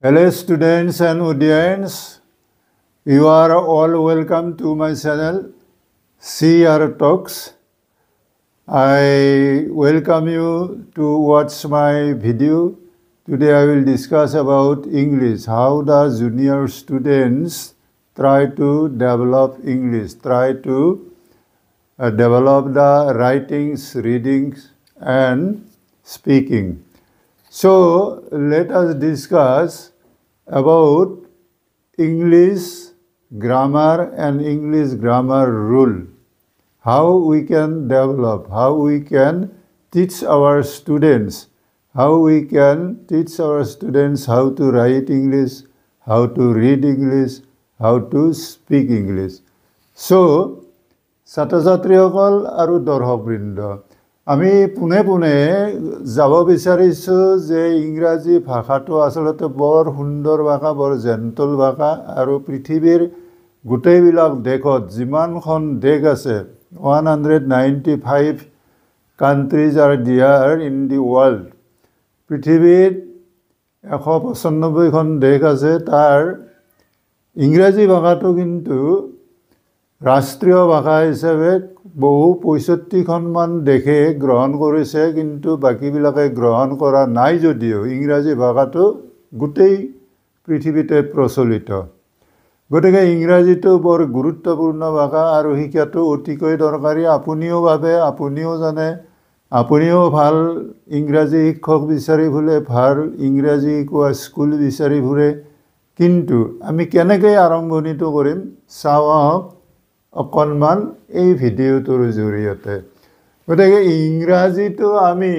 Hello students and audience, you are all welcome to my channel CR Talks. I welcome you to watch my video. Today I will discuss about English, how the junior students try to develop English, try to develop the writings, readings and speaking. So let us discuss about English grammar and English grammar rule. How we can develop, how we can teach our students, how we can teach our students how to write English, how to read English, how to speak English. So, ছাত্ৰ-ছাত্ৰীসকল আৰু দৰ্শকবৃন্দ, আমি পুনে পুনে যাব বিচাৰিছোঁ যে ইংৰাজী ভাষাটো আচলতে বৰ সুন্দৰ ভাষা, বৰ জেণ্টল ভাষা আৰু পৃথিৱীৰ গোটেইবিলাক দেশত যিমানখন দেশ আছে 195 countries are there in the world. পৃথিৱীত 195খন দেশ আছে, তাৰ ইংৰাজী ভাষাটো কিন্তু ৰাষ্ট্ৰীয় ভাষা হিচাপে বহু 65খনমান দেশে গ্ৰহণ কৰিছে, কিন্তু বাকীবিলাকে গ্ৰহণ কৰা নাই যদিও ইংৰাজী ভাষাটো গোটেই পৃথিৱীতে প্ৰচলিত। গতিকে ইংৰাজীটো বৰ গুৰুত্বপূৰ্ণ ভাষা আৰু শিকাটো অতিকৈ দৰকাৰী। আপুনিও ভাবে, আপুনিও জানে, আপুনিও ভাল ইংৰাজী শিক্ষক বিচাৰি ফুৰে, ভাল ইংৰাজী শিকোৱা স্কুল বিচাৰি ফুৰে, কিন্তু আমি কেনেকৈ আৰম্ভণিটো কৰিম চাওক অকণমান এই ভিডিঅ'টোৰ জৰিয়তে। গতিকে ইংৰাজীটো আমি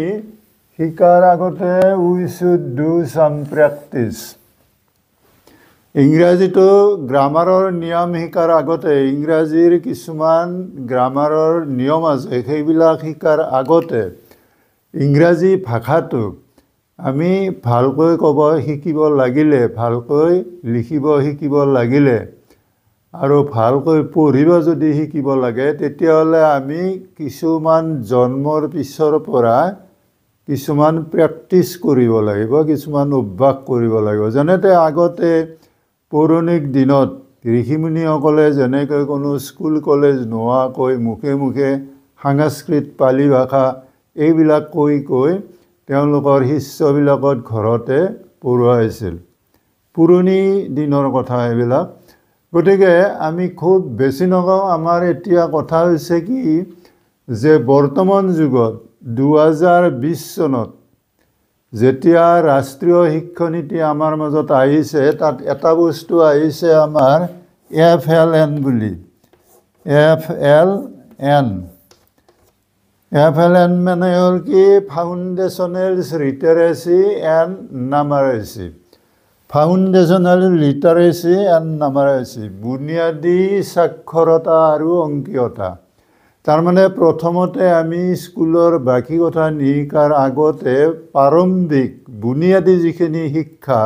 শিকাৰ আগতে উই শুড ডু ছাম প্ৰেক্টিছ। ইংৰাজীটো গ্ৰামাৰৰ নিয়ম শিকাৰ আগতে, ইংৰাজীৰ কিছুমান গ্ৰামাৰৰ নিয়ম আছে, সেইবিলাক শিকাৰ আগতে ইংৰাজী ভাষাটো আমি ভালকৈ ক'ব শিকিব লাগিলে, ভালকৈ লিখিব শিকিব লাগিলে আৰু ভালকৈ পঢ়িব যদি শিকিব লাগে, তেতিয়াহ'লে আমি কিছুমান জন্মৰ পিছৰ পৰা কিছুমান প্ৰেক্টিছ কৰিব লাগিব, কিছুমান অভ্যাস কৰিব লাগিব। যেনেতে আগতে পৌৰাণিক দিনত ঋষিমুনিসকলে যেনেকৈ কোনো স্কুল কলেজ নোহোৱাকৈ মুখে মুখে সংস্কৃত, পালি ভাষা এইবিলাক কৈ কৈ তেওঁলোকৰ শিষ্যবিলাকত ঘৰতে পঢ়ুৱাইছিল। পুৰণি দিনৰ কথা এইবিলাক। গতিকে আমি খুব বেছি নকওঁ, আমাৰ এতিয়া কথা হৈছে কি যে বৰ্তমান যুগত 2020 চনত যেতিয়া ৰাষ্ট্ৰীয় শিক্ষানীতি আমাৰ মাজত আহিছে, তাত এটা বস্তু আহিছে আমাৰ FLN বুলি। FLN মানে হ'ল কি foundational literacy and numeracy. Foundational literacy and numeracy, বুনিয়াদী সাক্ষৰতা আৰু অংকীয়তা। তাৰমানে প্ৰথমতে আমি স্কুলৰ বাকী কথা নিশিকাৰ আগতে প্ৰাৰম্ভিক বুনিয়াদী যিখিনি শিক্ষা,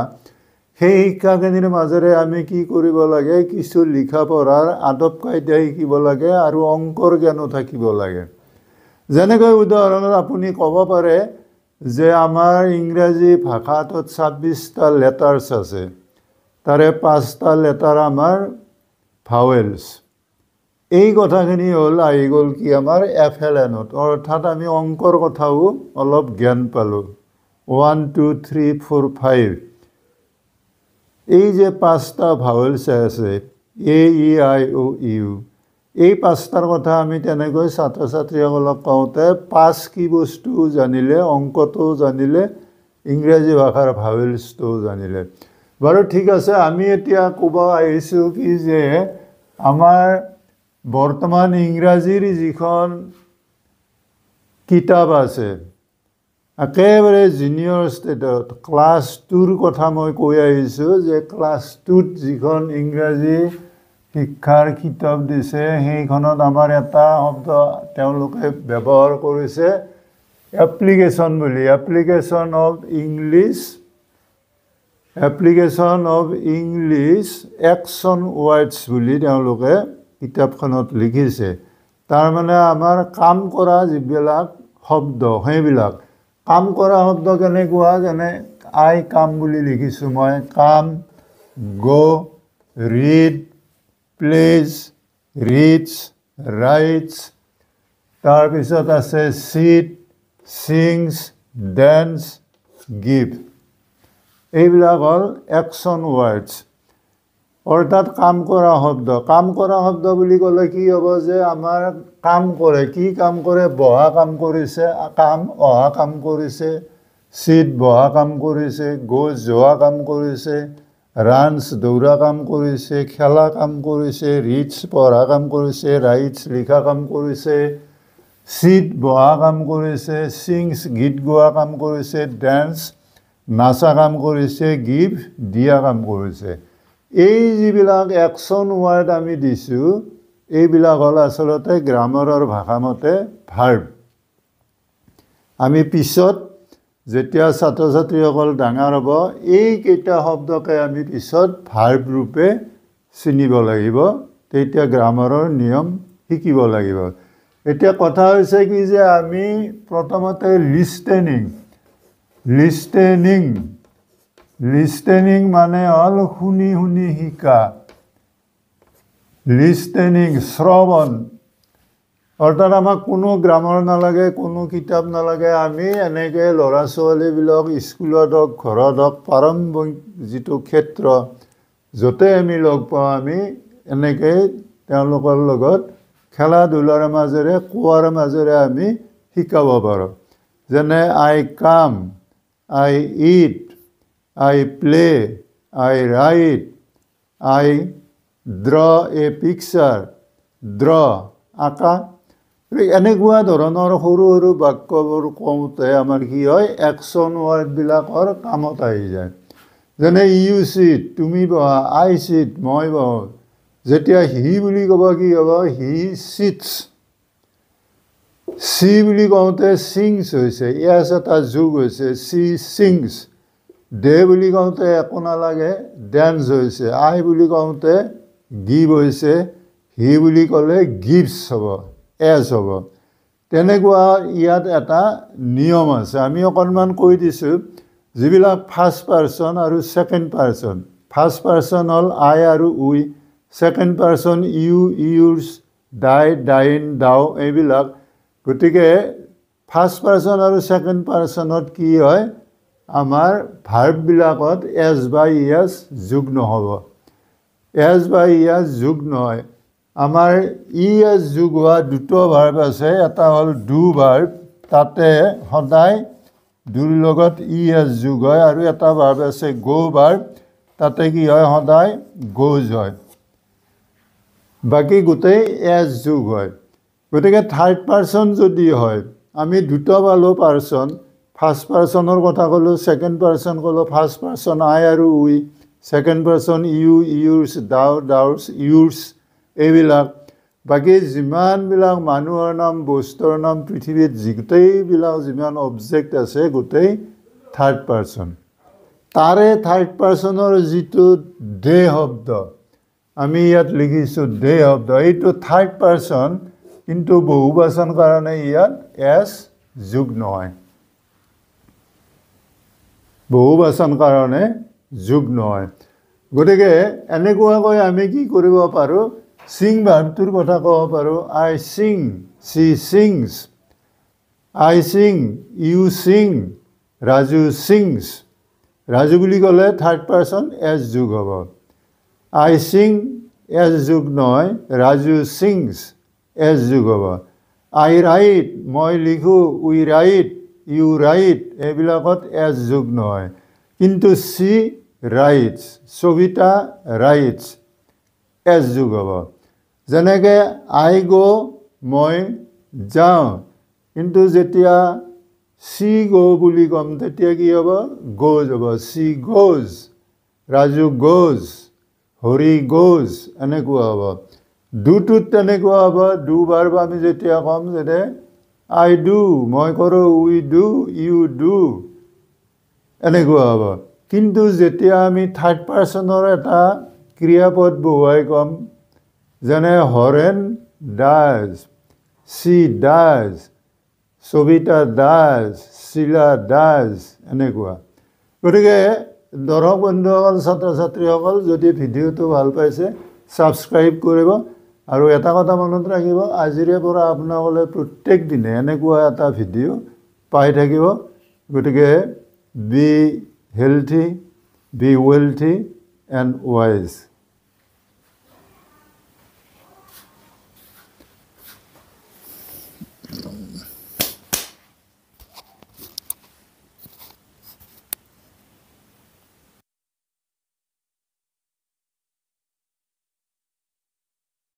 সেই শিক্ষাখিনিৰ মাজেৰে আমি কি কৰিব লাগে, কিছু লিখা পঢ়াৰ আদব কাইদা শিকিব লাগে আৰু অংকৰ জ্ঞানো থাকিব লাগে। যেনেকৈ উদাহৰণত আপুনি ক'ব পাৰে যে আমাৰ ইংৰাজী ভাষাটোত 26টা লেটাৰ্ছ আছে, তাৰে 5টা লেটাৰ আমাৰ ভাৱেলছ। এই কথাখিনি হ'ল আহি গ'ল কি আমাৰ FLNত, অৰ্থাৎ আমি অংকৰ কথাও অলপ জ্ঞান পালোঁ। 1 2 3 4 5 এই যে 5টা ভাৱেলছ আছে, AEIOU, এই 5টাৰ কথা আমি তেনেকৈ ছাত্ৰ ছাত্ৰীসকলক কওঁতে 5 কি বস্তু জানিলে, অংকটো জানিলে, ইংৰাজী ভাষাৰ ভাৱেলছটো জানিলে। বাৰু ঠিক আছে, আমি এতিয়া ক'ব আহিছোঁ কি যে আমাৰ বৰ্তমান ইংৰাজীৰ যিখন কিতাপ আছে, একেবাৰে জুনিয়ৰ ষ্টেটত ক্লাছ 2ৰ কথা মই কৈ আহিছোঁ যে ক্লাছ 2ত যিখন ইংৰাজী শিক্ষাৰ কিতাপ দিছে, সেইখনত আমাৰ এটা শব্দ তেওঁলোকে ব্যৱহাৰ কৰিছে এপ্লিকেশ্যন বুলি। Application of English action words বুলি তেওঁলোকে কিতাপখনত লিখিছে। তাৰমানে আমাৰ কাম কৰা যিবিলাক শব্দ, সেইবিলাক কাম কৰা শব্দ কেনেকুৱা, যেনে আই কাম বুলি লিখিছোঁ মই কাম গো ৰিড প্লেজ ৰিডছ ৰাইটছ তাৰপিছত আছে সিট sings dance give এইবিলাক হ'ল একশ্যন ৱৰ্ডছ অৰ্থাৎ কাম কৰা শব্দ বুলি ক'লে কি হ'ব যে আমাৰ কাম কৰে কি কাম কৰে বহা কাম কৰিছে কাম অহা কাম কৰিছে সিট বহা কাম কৰিছে গ'জ যোৱা কাম কৰিছে ৰানছ দৌৰা কাম কৰিছে খেলা কাম কৰিছে ৰিডছ পঢ়া কাম কৰিছে ৰাইটছ লিখা কাম কৰিছে সিট বহা কাম কৰিছে সিংছ গীত গোৱা কাম কৰিছে ডেন্স নাচা কাম কৰিছে গিভ দিয়া কাম কৰিছে এই যিবিলাক একশ্যন ৱৰ্ড আমি দিছোঁ এইবিলাক হ'ল আচলতে গ্ৰামাৰৰ ভাষামতে ভাৰ্ব আমি পিছত যেতিয়া ছাত্ৰ ছাত্ৰীসকল ডাঙৰ হ'ব এইকেইটা শব্দকে আমি পিছত ভাৰ্ব ৰূপে চিনিব লাগিব তেতিয়া গ্ৰামাৰৰ নিয়ম শিকিব লাগিব এতিয়া কথা হৈছে কি যে আমি প্ৰথমতে লিষ্টেনিং মানে হ'ল শুনি শুনি শিকা লিষ্টেনিং শ্ৰৱণ অৰ্থাৎ আমাক কোনো গ্ৰামাৰ নালাগে কোনো কিতাপ নালাগে আমি এনেকৈ ল'ৰা ছোৱালীবিলাক স্কুলত হওক ঘৰত হওক প্ৰাৰম্ভিক যিটো ক্ষেত্ৰ য'তে আমি লগ পাওঁ আমি এনেকৈ তেওঁলোকৰ লগত খেলা ধূলাৰ মাজেৰে কোৱাৰ মাজেৰে আমি শিকাব পাৰোঁ যেনে I come I it I play I right I draw A picture draw আঁকা এনেকুৱা ধৰণৰ সৰু সৰু বাক্যবোৰ কওঁতে আমাৰ কি হয় একশ্যন ৱৰ্ডবিলাকৰ কামত আহি যায় যেনে ইউ চিট তুমি বহা আই চিট মই বহোঁ যেতিয়া হি বুলি ক'ব কি হ'ব হি চিটছ চি বুলি কওঁতে চিংছ হৈছে এছ এটা যোগ হৈছে চি চিংছ ডে বুলি কওঁতে একো নালাগে ডেন্স হৈছে আই বুলি কওঁতে গিভ হৈছে হি বুলি ক'লে গিভছ হ'ব এছ হ'ব তেনেকুৱা ইয়াত এটা নিয়ম আছে আমি অকণমান কৈ দিছোঁ যিবিলাক ফাৰ্ষ্ট পাৰ্চন আৰু ছেকেণ্ড পাৰ্চন ফাৰ্ষ্ট পাৰ্চন হ'ল আই আৰু উই ছেকেণ্ড পাৰ্চন ইউ ইউৰ্ছ ডাই ডাইন ডাও এইবিলাক গতিকে ফাৰ্ষ্ট পাৰ্চন আৰু ছেকেণ্ড পাৰ্চনত কি হয় আমাৰ ভাৰ্ববিলাকত এছ বা ইয়াছ যোগ নহ'ব এছ বা ইয়াছ যোগ নহয় আমাৰ ইয়াছ যোগ হোৱা দুটা ভাৰ্ব আছে এটা হ'ল ডু ভাৰ্ব তাতে সদায় ডুৰ লগত ইয়াছ যোগ হয় আৰু এটা ভাৰ্ব আছে গ' ভাৰ্ব তাতে কি হয় সদায় গ'জ হয় বাকী গোটেই এছ যোগ হয় গতিকে থাৰ্ড পাৰ্চন যদি হয় আমি দুটা পালোঁ পাৰ্চন ফাৰ্ষ্ট পাৰ্চনৰ কথা ক'লোঁ ছেকেণ্ড পাৰ্চন ক'লোঁ ফাৰ্ষ্ট পাৰ্চন আই আৰু উই ছেকেণ্ড পাৰ্চন ইউ ইউৰ্ছ ডাও ডাউৰ্ছ ইউৰ্ছ এইবিলাক বাকী যিমানবিলাক মানুহৰ নাম বস্তুৰ নাম পৃথিৱীত গোটেইবিলাক যিমান অবজেক্ট আছে গোটেই থাৰ্ড পাৰ্চন তাৰে থাৰ্ড পাৰ্চনৰ যিটো দে শব্দ আমি ইয়াত লিখিছোঁ দে শব্দ এইটো থাৰ্ড পাৰ্চন কিন্তু বহুবচন কাৰণে ইয়াত এছ যোগ নহয় বহুবচন কাৰণে যোগ নহয় গতিকে এনেকুৱাকৈ আমি কি কৰিব পাৰোঁ চিং ভাৰ্বটোৰ কথা ক'ব পাৰোঁ আই চিং চি চিংছ আই চিং ইউ চিং ৰাজু চিংছ ৰাজু বুলি ক'লে থাৰ্ড পাৰ্চন এছ যোগ হ'ব আই চিং এছ যোগ নহয় ৰাজু চিংছ এছ যোগ হ'ব আই ৰাইট মই লিখোঁ উই ৰাইট ইউ ৰাইট এইবিলাকত এছ যোগ নহয় কিন্তু she writes Sabita writes S যোগ হ'ব যেনেকৈ আই গ' মই যাওঁ কিন্তু যেতিয়া চি গ' বুলি ক'ম তেতিয়া কি হ'ব গ'জ হ'ব C goes Raju goes Hari goes এনেকুৱা হ'ব ডুটোত তেনেকুৱা হ'ব ডু ভাৰ্ব আমি যেতিয়া ক'ম যেনে আই ডু মই কৰোঁ উই ডু ইউ ডু এনেকুৱা হ'ব কিন্তু যেতিয়া আমি থাৰ্ড পাৰ্চনৰ এটা ক্ৰিয়াপদ বহুৱাই ক'ম যেনে Haren does she does Sabita does Shila does এনেকুৱা গতিকে দৰ্শক বন্ধুসকল ছাত্ৰ ছাত্ৰীসকল যদি ভিডিঅ'টো ভাল পাইছে ছাবস্ক্ৰাইব কৰিব আৰু এটা কথা মনত ৰাখিব আজিৰে পৰা আপোনালোকে প্ৰত্যেক দিনে এনেকুৱা এটা ভিডিঅ' পাই থাকিব গতিকে be healthy be wealthy and wise